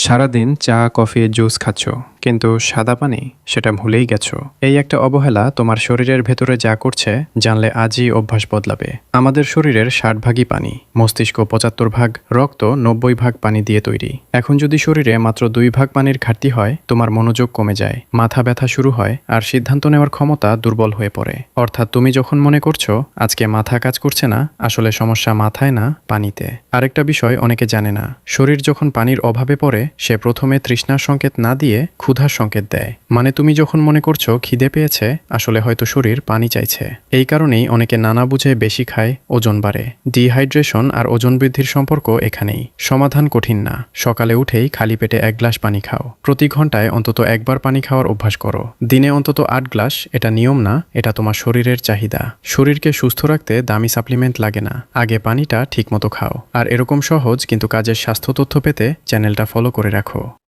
সারাদিন চা, coffee, juice খাচ্ছ, কিন্তু সাদা পানি সেটা ভুলেই গেছো। এই একটা অবহেলা তোমার শরীরের ভেতরে যা করছে জানলে আজই অভ্যাস বদলাবে। আমাদের শরীরের 60 ভাগই পানি, মস্তিষ্ক 75 ভাগ, রক্ত 90 ভাগ পানি দিয়ে তৈরি। এখন যদি শরীরে মাত্র 2 ভাগ পানির ঘাটতি হয়, তোমার মনোযোগ কমে যায়, মাথা ব্যথা শুরু হয়, আর সিদ্ধান্ত নেওয়ার ক্ষমতা দুর্বল হয়ে পড়ে। অর্থাৎ তুমি যখন মনে করছো আজকে মাথা কাজ করছে না, আসলে সমস্যা মাথায় না, পানিতে। আরেকটা বিষয় অনেকে জানে না, শরীর যখন পানির অভাবে পড়ে সে প্রথমে তৃষ্ণার সংকেত না দিয়ে ক্ষুধার সংকেত দেয়। মানে তুমি যখন মনে করছো খিদে পেয়েছে, আসলে হয়তো শরীর পানি চাইছে। এই কারণেই অনেকে নানা বুঝে বেশি খায়, ওজন বাড়ে। ডিহাইড্রেশন আর ওজন বৃদ্ধির সম্পর্ক এখানেই। সমাধান কঠিন না, সকালে উঠেই খালি পেটে 1 গ্লাস পানি খাও। প্রতি ঘন্টায় অন্তত একবার পানি খাওয়ার অভ্যাস করো। দিনে অন্তত 8 গ্লাস। এটা নিয়ম না, এটা তোমার শরীরের চাহিদা। শরীরকে সুস্থ রাখতে দামি সাপ্লিমেন্ট লাগে না, আগে পানিটা ঠিকমতো খাও। আর এরকম সহজ কিন্তু কাজের স্বাস্থ্য তথ্য পেতে চ্যানেলটা ফলো করে রাখো।